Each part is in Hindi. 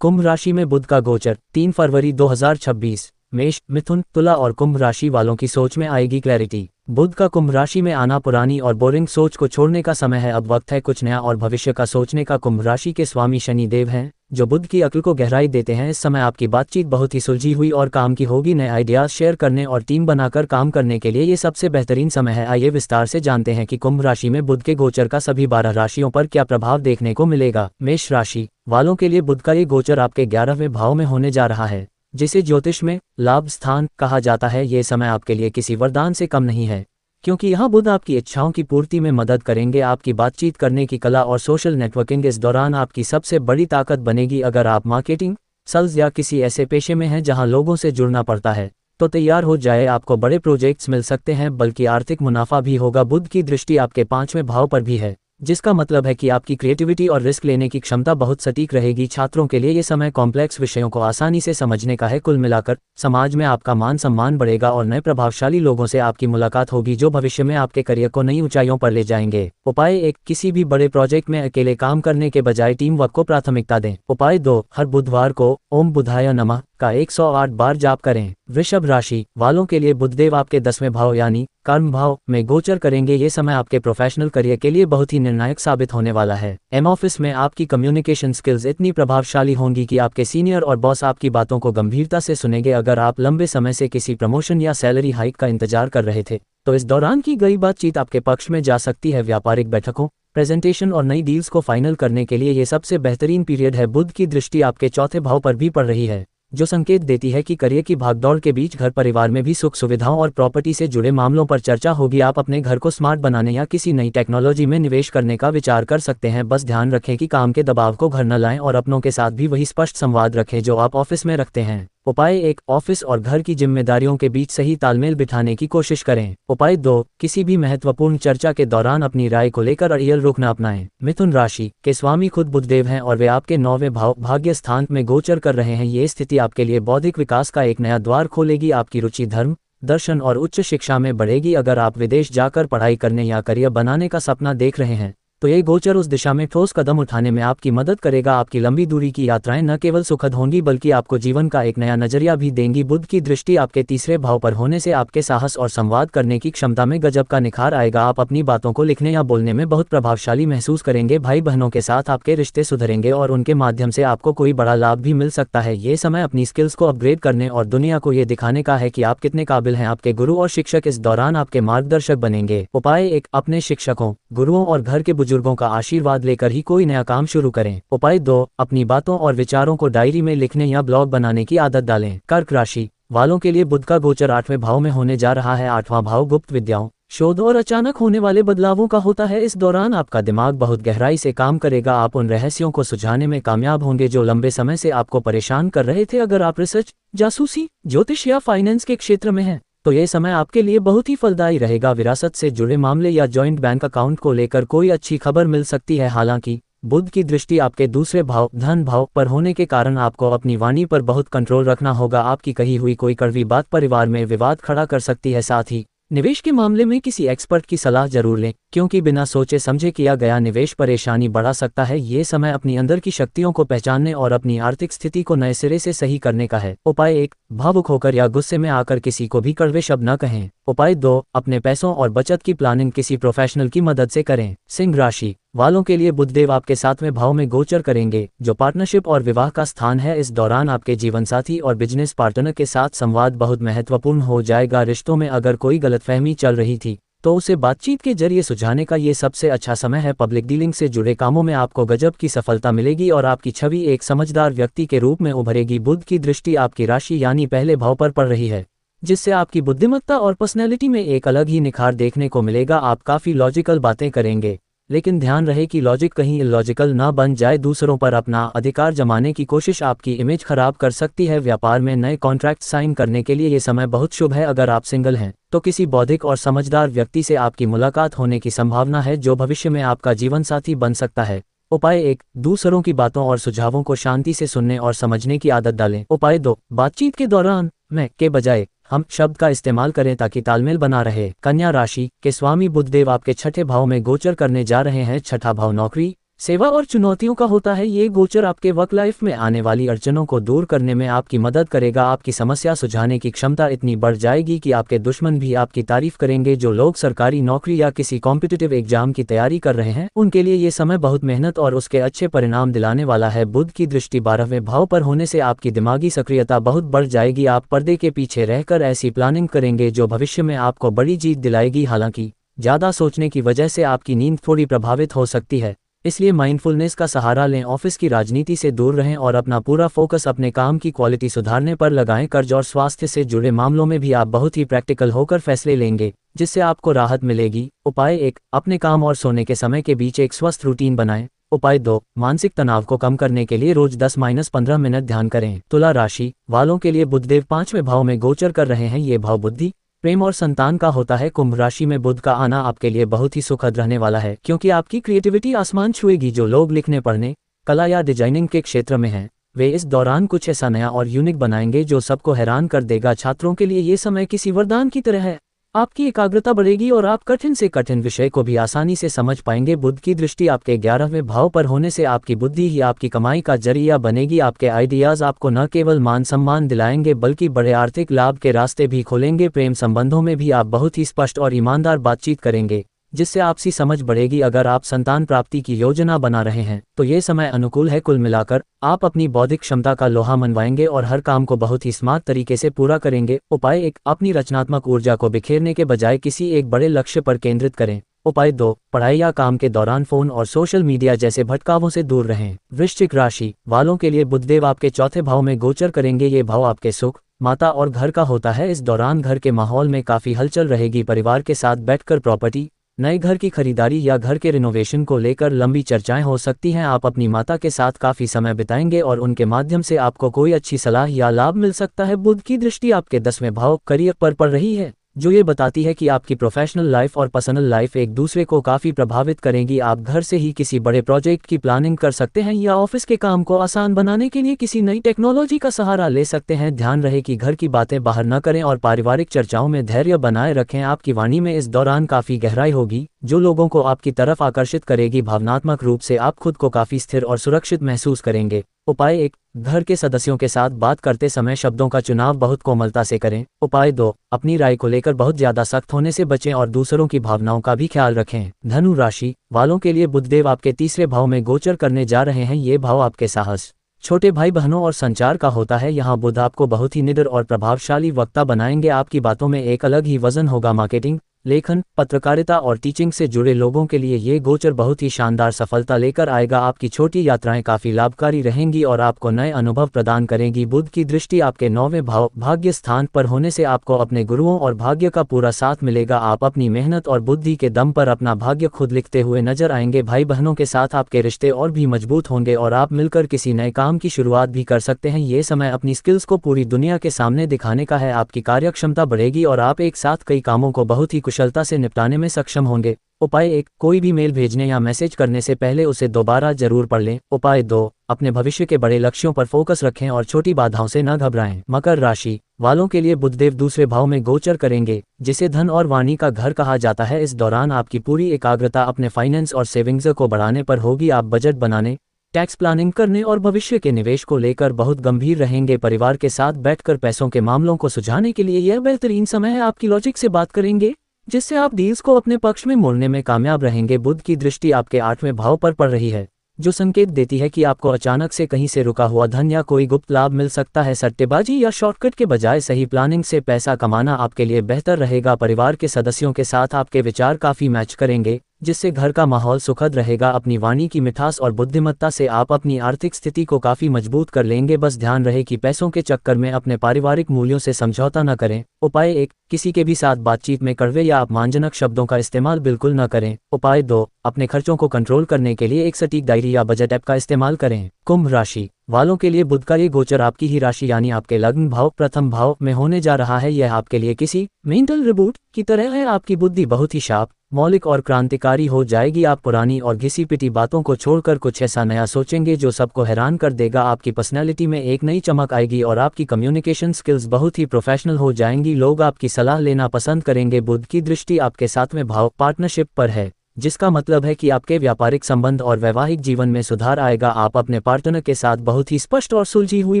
कुंभ राशि में बुध का गोचर 3 फरवरी 2026। मेष, मिथुन, तुला और कुंभ राशि वालों की सोच में आएगी क्लैरिटी। बुध का कुंभ राशि में आना पुरानी और बोरिंग सोच को छोड़ने का समय है। अब वक्त है कुछ नया और भविष्य का सोचने का। कुंभ राशि के स्वामी शनि देव हैं, जो बुध की अक्ल को गहराई देते हैं। इस समय आपकी बातचीत बहुत ही सुलझी हुई और काम की होगी। नए आइडियाज शेयर करने और टीम बनाकर काम करने के लिए ये सबसे बेहतरीन समय है। आइए विस्तार से जानते हैं कि कुंभ राशि में बुध के गोचर का सभी 12 राशियों पर क्या प्रभाव देखने को मिलेगा। मेष राशि वालों के लिए बुध का ये गोचर आपके 11वें भाव में होने जा रहा है, जिसे ज्योतिष में लाभ स्थान कहा जाता है। ये समय आपके लिए किसी वरदान से कम नहीं है, क्योंकि यहाँ बुध आपकी इच्छाओं की पूर्ति में मदद करेंगे। आपकी बातचीत करने की कला और सोशल नेटवर्किंग इस दौरान आपकी सबसे बड़ी ताकत बनेगी। अगर आप मार्केटिंग, सेल्स या किसी ऐसे पेशे में हैं जहां लोगों से जुड़ना पड़ता है, तो तैयार हो जाए। आपको बड़े प्रोजेक्ट्स मिल सकते हैं, बल्कि आर्थिक मुनाफा भी होगा। बुध की दृष्टि आपके 5वें भाव पर भी है, जिसका मतलब है कि आपकी क्रिएटिविटी और रिस्क लेने की क्षमता बहुत सटीक रहेगी। छात्रों के लिए ये समय कॉम्प्लेक्स विषयों को आसानी से समझने का है। कुल मिलाकर समाज में आपका मान सम्मान बढ़ेगा और नए प्रभावशाली लोगों से आपकी मुलाकात होगी, जो भविष्य में आपके करियर को नई ऊंचाइयों पर ले जाएंगे। उपाय 1, किसी भी बड़े प्रोजेक्ट में अकेले काम करने के बजाय टीम वर्क को प्राथमिकता दें। उपाय 2, हर बुधवार को ओम बुधाय नमः का 108 बार जाप करें। वृषभ राशि वालों के लिए बुधदेव आपके 10वें भाव यानी कर्म भाव में गोचर करेंगे। ये समय आपके प्रोफेशनल करियर के लिए बहुत ही निर्णायक साबित होने वाला है। ऑफिस में आपकी कम्युनिकेशन स्किल्स इतनी प्रभावशाली होंगी कि आपके सीनियर और बॉस आपकी बातों को गंभीरता से सुनेंगे। अगर आप लंबे समय से किसी प्रमोशन या सैलरी हाइक का इंतजार कर रहे थे, तो इस दौरान की गई बातचीत आपके पक्ष में जा सकती है। व्यापारिक बैठकों, प्रेजेंटेशन और नई डील्स को फाइनल करने के लिए ये सबसे बेहतरीन पीरियड है। बुध की दृष्टि आपके 4थे भाव पर भी पड़ रही है, जो संकेत देती है कि करियर की भागदौड़ के बीच घर परिवार में भी सुख सुविधाओं और प्रॉपर्टी से जुड़े मामलों पर चर्चा होगी। आप अपने घर को स्मार्ट बनाने या किसी नई टेक्नोलॉजी में निवेश करने का विचार कर सकते हैं। बस ध्यान रखें कि काम के दबाव को घर न लाएं और अपनों के साथ भी वही स्पष्ट संवाद रखें जो आप ऑफिस में रखते हैं। उपाय 1, ऑफिस और घर की जिम्मेदारियों के बीच सही तालमेल बिठाने की कोशिश करें। उपाय 2, किसी भी महत्वपूर्ण चर्चा के दौरान अपनी राय को लेकर अड़ियल रुख न अपनाएं। मिथुन राशि के स्वामी खुद बुधदेव हैं और वे आपके 9वें भाव भाग्य स्थान में गोचर कर रहे हैं। ये स्थिति आपके लिए बौद्धिक विकास का एक नया द्वार खोलेगी। आपकी रुचि धर्म, दर्शन और उच्च शिक्षा में बढ़ेगी। अगर आप विदेश जाकर पढ़ाई करने या करियर बनाने का सपना देख रहे हैं, तो ये गोचर उस दिशा में ठोस कदम उठाने में आपकी मदद करेगा। आपकी लंबी दूरी की यात्राएं न केवल सुखद होंगी, बल्कि आपको जीवन का एक नया नजरिया भी देंगी। बुध की दृष्टि आपके 3रे भाव पर होने से आपके साहस और संवाद करने की क्षमता में गजब का निखार आएगा। आप अपनी बातों को लिखने या बोलने में बहुत प्रभावशाली महसूस करेंगे। भाई बहनों के साथ आपके रिश्ते सुधरेंगे और उनके माध्यम से आपको कोई बड़ा लाभ भी मिल सकता है। ये समय अपनी स्किल्स को अपग्रेड करने और दुनिया को ये दिखाने का है कि आप कितने काबिल हैं। आपके गुरु और शिक्षक इस दौरान आपके मार्गदर्शक बनेंगे। उपाय 1, अपने शिक्षकों, गुरुओं और घर के बुजुर्गों का आशीर्वाद लेकर ही कोई नया काम शुरू करें। उपाय 2, अपनी बातों और विचारों को डायरी में लिखने या ब्लॉग बनाने की आदत डालें। कर्क राशि वालों के लिए बुध का गोचर 8वें भाव में होने जा रहा है। 8वां भाव गुप्त विद्याओं, शोध और अचानक होने वाले बदलावों का होता है। इस दौरान आपका दिमाग बहुत गहराई से काम करेगा। आप उन रहस्यों को सुलझाने में कामयाब होंगे जो लंबे समय से आपको परेशान कर रहे थे। अगर आप रिसर्च, जासूसी, ज्योतिष या फाइनेंस के क्षेत्र में हैं, तो ये समय आपके लिए बहुत ही फलदायी रहेगा। विरासत से जुड़े मामले या जॉइंट बैंक अकाउंट को लेकर कोई अच्छी खबर मिल सकती है। हालांकि बुध की दृष्टि आपके 2रे भाव धन भाव पर होने के कारण आपको अपनी वाणी पर बहुत कंट्रोल रखना होगा। आपकी कही हुई कोई कड़वी बात परिवार में विवाद खड़ा कर सकती है। साथ ही निवेश के मामले में किसी एक्सपर्ट की सलाह जरूर लें, क्योंकि बिना सोचे समझे किया गया निवेश परेशानी बढ़ा सकता है। ये समय अपनी अंदर की शक्तियों को पहचानने और अपनी आर्थिक स्थिति को नए सिरे से सही करने का है। उपाय 1, भावुक होकर या गुस्से में आकर किसी को भी कड़वे शब्द न कहें। उपाय 2, अपने पैसों और बचत की प्लानिंग किसी प्रोफेशनल की मदद से करें। सिंह राशि वालों के लिए बुधदेव आपके 7वें भाव में गोचर करेंगे, जो पार्टनरशिप और विवाह का स्थान है। इस दौरान आपके जीवनसाथी और बिजनेस पार्टनर के साथ संवाद बहुत महत्वपूर्ण हो जाएगा। रिश्तों में अगर कोई गलतफहमी चल रही थी, तो उसे बातचीत के जरिए सुझाने का ये सबसे अच्छा समय है। पब्लिक डीलिंग से जुड़े कामों में आपको गजब की सफलता मिलेगी और आपकी छवि एक समझदार व्यक्ति के रूप में उभरेगी। बुध की दृष्टि आपकी राशि यानी पहले भाव पर पड़ रही है, जिससे आपकी बुद्धिमत्ता और पर्सनैलिटी में एक अलग ही निखार देखने को मिलेगा। आप काफी लॉजिकल बातें करेंगे, लेकिन ध्यान रहे कि लॉजिक कहीं इलॉजिकल ना बन जाए। दूसरों पर अपना अधिकार जमाने की कोशिश आपकी इमेज खराब कर सकती है। व्यापार में नए कॉन्ट्रैक्ट साइन करने के लिए ये समय बहुत शुभ है। अगर आप सिंगल हैं, तो किसी बौद्धिक और समझदार व्यक्ति से आपकी मुलाकात होने की संभावना है, जो भविष्य में आपका जीवन साथी बन सकता है। उपाय 1, दूसरों की बातों और सुझावों को शांति से सुनने और समझने की आदत डालें। उपाय 2, बातचीत के दौरान मैं के बजाय हम शब्द का इस्तेमाल करें ताकि तालमेल बना रहे। कन्या राशि के स्वामी बुधदेव आपके 6ठे भाव में गोचर करने जा रहे हैं। 6ठा भाव नौकरी, सेवा और चुनौतियों का होता है। ये गोचर आपके वर्क लाइफ में आने वाली अड़चनों को दूर करने में आपकी मदद करेगा। आपकी समस्या सुलझाने की क्षमता इतनी बढ़ जाएगी कि आपके दुश्मन भी आपकी तारीफ करेंगे। जो लोग सरकारी नौकरी या किसी कॉम्पिटिटिव एग्जाम की तैयारी कर रहे हैं उनके लिए ये समय बहुत मेहनत और उसके अच्छे परिणाम दिलाने वाला है। बुध की दृष्टि 12वें भाव पर होने से आपकी दिमागी सक्रियता बहुत बढ़ जाएगी। आप पर्दे के पीछे रहकर ऐसी प्लानिंग करेंगे जो भविष्य में आपको बड़ी जीत दिलाएगी। हालांकि ज़्यादा सोचने की वजह से आपकी नींद थोड़ी प्रभावित हो सकती है, इसलिए माइंडफुलनेस का सहारा लें। ऑफिस की राजनीति से दूर रहें और अपना पूरा फोकस अपने काम की क्वालिटी सुधारने पर लगाएं। कर्ज और स्वास्थ्य से जुड़े मामलों में भी आप बहुत ही प्रैक्टिकल होकर फैसले लेंगे, जिससे आपको राहत मिलेगी। उपाय 1, अपने काम और सोने के समय के बीच एक स्वस्थ रूटीन बनाएं। उपाय 2, मानसिक तनाव को कम करने के लिए रोज 10-15 मिनट ध्यान करें। तुला राशि वालों के लिए बुधदेव 5वें भाव में गोचर कर रहे हैं। ये भाव बुद्धि, प्रेम और संतान का होता है। कुंभ राशि में बुध का आना आपके लिए बहुत ही सुखद रहने वाला है, क्योंकि आपकी क्रिएटिविटी आसमान छुएगी। जो लोग लिखने, पढ़ने, कला या डिजाइनिंग के क्षेत्र में हैं, वे इस दौरान कुछ ऐसा नया और यूनिक बनाएंगे जो सबको हैरान कर देगा। छात्रों के लिए ये समय किसी वरदान की तरह है। आपकी एकाग्रता बढ़ेगी और आप कठिन से कठिन विषय को भी आसानी से समझ पाएंगे। बुध की दृष्टि आपके 11वें भाव पर होने से आपकी बुद्धि ही आपकी कमाई का जरिया बनेगी। आपके आइडियाज आपको न केवल मान सम्मान दिलाएंगे बल्कि बड़े आर्थिक लाभ के रास्ते भी खोलेंगे। प्रेम संबंधों में भी आप बहुत ही स्पष्ट और ईमानदार बातचीत करेंगे, जिससे आपसी समझ बढ़ेगी। अगर आप संतान प्राप्ति की योजना बना रहे हैं तो ये समय अनुकूल है। कुल मिलाकर आप अपनी बौद्धिक क्षमता का लोहा मनवाएंगे और हर काम को बहुत ही स्मार्ट तरीके से पूरा करेंगे। उपाय 1, अपनी रचनात्मक ऊर्जा को बिखेरने के बजाय किसी एक बड़े लक्ष्य पर केंद्रित करें। उपाय 2, पढ़ाई या काम के दौरान फोन और सोशल मीडिया जैसे भटकावों से दूर रहें। वृश्चिक राशि वालों के लिए बुधदेव आपके 4थे भाव में गोचर करेंगे। ये भाव आपके सुख, माता और घर का होता है। इस दौरान घर के माहौल में काफी हलचल रहेगी। परिवार के साथ बैठकर प्रॉपर्टी, नए घर की खरीदारी या घर के रिनोवेशन को लेकर लंबी चर्चाएं हो सकती हैं। आप अपनी माता के साथ काफी समय बिताएंगे और उनके माध्यम से आपको कोई अच्छी सलाह या लाभ मिल सकता है। बुध की दृष्टि आपके 10वें भाव करियर पर पड़ रही है, जो ये बताती है कि आपकी प्रोफेशनल लाइफ और पर्सनल लाइफ एक दूसरे को काफ़ी प्रभावित करेंगी। आप घर से ही किसी बड़े प्रोजेक्ट की प्लानिंग कर सकते हैं या ऑफिस के काम को आसान बनाने के लिए किसी नई टेक्नोलॉजी का सहारा ले सकते हैं। ध्यान रहे कि घर की बातें बाहर न करें और पारिवारिक चर्चाओं में धैर्य बनाए रखें। आपकी वाणी में इस दौरान काफ़ी गहराई होगी, जो लोगों को आपकी तरफ आकर्षित करेगी। भावनात्मक रूप से आप खुद को काफ़ी स्थिर और सुरक्षित महसूस करेंगे। उपाय 1, घर के सदस्यों के साथ बात करते समय शब्दों का चुनाव बहुत कोमलता से करें। उपाय 2, अपनी राय को लेकर बहुत ज्यादा सख्त होने से बचें और दूसरों की भावनाओं का भी ख्याल रखें। धनु राशि वालों के लिए बुधदेव आपके 3रे भाव में गोचर करने जा रहे हैं। ये भाव आपके साहस, छोटे भाई बहनों और संचार का होता है। यहाँ बुध आपको बहुत ही निडर और प्रभावशाली वक्ता बनाएंगे। आपकी बातों में एक अलग ही वजन होगा। मार्केटिंग, लेखन, पत्रकारिता और टीचिंग से जुड़े लोगों के लिए ये गोचर बहुत ही शानदार सफलता लेकर आएगा। आपकी छोटी यात्राएं काफ़ी लाभकारी रहेंगी और आपको नए अनुभव प्रदान करेंगी। बुध की दृष्टि आपके 9वें भाव भाग्य स्थान पर होने से आपको अपने गुरुओं और भाग्य का पूरा साथ मिलेगा। आप अपनी मेहनत और बुद्धि के दम पर अपना भाग्य खुद लिखते हुए नजर आएंगे। भाई बहनों के साथ आपके रिश्ते और भी मजबूत होंगे और आप मिलकर किसी नए काम की शुरुआत भी कर सकते हैं। ये समय अपनी स्किल्स को पूरी दुनिया के सामने दिखाने का है। आपकी कार्यक्षमता बढ़ेगी और आप एक साथ कई कामों को बहुत ही कुशलता से निपटाने में सक्षम होंगे। उपाय 1, कोई भी मेल भेजने या मैसेज करने से पहले उसे दोबारा जरूर पढ़ लें। उपाय 2, अपने भविष्य के बड़े लक्ष्यों पर फोकस रखें और छोटी बाधाओं से न घबराएं। मकर राशि वालों के लिए बुधदेव 2रे भाव में गोचर करेंगे, जिसे धन और वाणी का घर कहा जाता है। इस दौरान आपकी पूरी एकाग्रता अपने फाइनेंस और सेविंग्स को बढ़ाने पर होगी। आप बजट बनाने, टैक्स प्लानिंग करने और भविष्य के निवेश को लेकर बहुत गंभीर रहेंगे। परिवार के साथ बैठकर पैसों के मामलों को सुलझाने के लिए यह बेहतरीन समय है। आपकी लॉजिक से बात करेंगे, जिससे आप डील्स को अपने पक्ष में मोड़ने में कामयाब रहेंगे। बुध की दृष्टि आपके 8वें भाव पर पड़ रही है, जो संकेत देती है कि आपको अचानक से कहीं से रुका हुआ धन या कोई गुप्त लाभ मिल सकता है। सट्टेबाजी या शॉर्टकट के बजाय सही प्लानिंग से पैसा कमाना आपके लिए बेहतर रहेगा। परिवार के सदस्यों के साथ आपके विचार काफ़ी मैच करेंगे, जिससे घर का माहौल सुखद रहेगा। अपनी वाणी की मिठास और बुद्धिमत्ता से आप अपनी आर्थिक स्थिति को काफ़ी मजबूत कर लेंगे। बस ध्यान रहे कि पैसों के चक्कर में अपने पारिवारिक मूल्यों से समझौता न करें। उपाय 1, किसी के भी साथ बातचीत में कड़वे या अपमानजनक शब्दों का इस्तेमाल बिल्कुल न करें। उपाय 2, अपने खर्चों को कंट्रोल करने के लिए एक सटीक डायरी या बजट ऐप का इस्तेमाल करें। कुंभ राशि वालों के लिए बुध का ये गोचर आपकी ही राशि यानी आपके लग्न भाव प्रथम भाव में होने जा रहा है। यह आपके लिए किसी मेंटल रिबूट की तरह है। आपकी बुद्धि बहुत ही शार्प, मौलिक और क्रांतिकारी हो जाएगी। आप पुरानी और घिसी पिटी बातों को छोड़कर कुछ ऐसा नया सोचेंगे जो सबको हैरान कर देगा। आपकी पर्सनैलिटी में एक नई चमक आएगी और आपकी कम्युनिकेशन स्किल्स बहुत ही प्रोफेशनल हो जाएंगी। लोग आपकी सलाह लेना पसंद करेंगे। बुध की दृष्टि आपके 7वें भाव पार्टनरशिप पर है, जिसका मतलब है कि आपके व्यापारिक संबंध और वैवाहिक जीवन में सुधार आएगा। आप अपने पार्टनर के साथ बहुत ही स्पष्ट और सुलझी हुई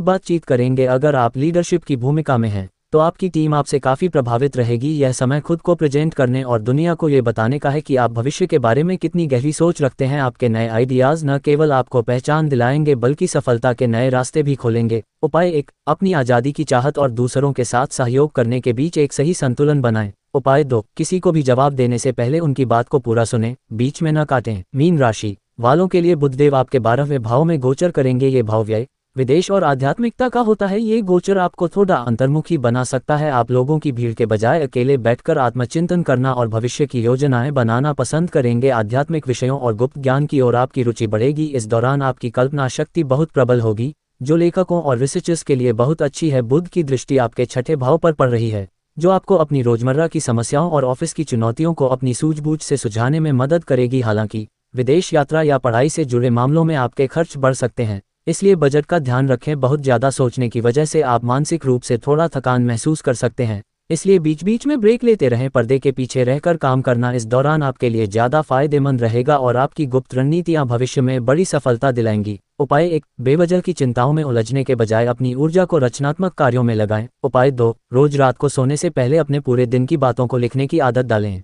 बातचीत करेंगे। अगर आप लीडरशिप की भूमिका में हैं तो आपकी टीम आपसे काफ़ी प्रभावित रहेगी। यह समय खुद को प्रेजेंट करने और दुनिया को ये बताने का है कि आप भविष्य के बारे में कितनी गहरी सोच रखते हैं। आपके नए आइडियाज़ न केवल आपको पहचान दिलाएंगे बल्कि सफलता के नए रास्ते भी खोलेंगे। उपाय 1, अपनी आज़ादी की चाहत और दूसरों के साथ सहयोग करने के बीच एक सही संतुलन बनाएं। उपाय 2, किसी को भी जवाब देने से पहले उनकी बात को पूरा सुनें, बीच में न काटें। मीन राशि वालों के लिए बुधदेव आपके 12वें भाव में गोचर करेंगे। ये भाव व्यय, विदेश और आध्यात्मिकता का होता है। ये गोचर आपको थोड़ा अंतर्मुखी बना सकता है। आप लोगों की भीड़ के बजाय अकेले बैठकर आत्मचिंतन करना और भविष्य की योजनाएं बनाना पसंद करेंगे। आध्यात्मिक विषयों और गुप्त ज्ञान की ओर आपकी रुचि बढ़ेगी। इस दौरान आपकी कल्पना शक्ति बहुत प्रबल होगी, जो लेखकों और रिसर्चर्स के लिए बहुत अच्छी है। बुध की दृष्टि आपके 6ठे भाव पर पड़ रही है, जो आपको अपनी रोजमर्रा की समस्याओं और ऑफिस की चुनौतियों को अपनी सूझबूझ से सुलझाने में मदद करेगी। हालांकि विदेश यात्रा या पढ़ाई से जुड़े मामलों में आपके खर्च बढ़ सकते हैं, इसलिए बजट का ध्यान रखें। बहुत ज़्यादा सोचने की वजह से आप मानसिक रूप से थोड़ा थकान महसूस कर सकते हैं, इसलिए बीच बीच में ब्रेक लेते रहें। पर्दे के पीछे रहकर काम करना इस दौरान आपके लिए ज़्यादा फायदेमंद रहेगा और आपकी गुप्त रणनीतियाँ भविष्य में बड़ी सफलता दिलाएंगी। उपाय 1, बेवजह की चिंताओं में उलझने के बजाय अपनी ऊर्जा को रचनात्मक कार्यों में लगाएं। उपाय 2, रोज रात को सोने से पहले अपने पूरे दिन की बातों को लिखने की आदत डालें।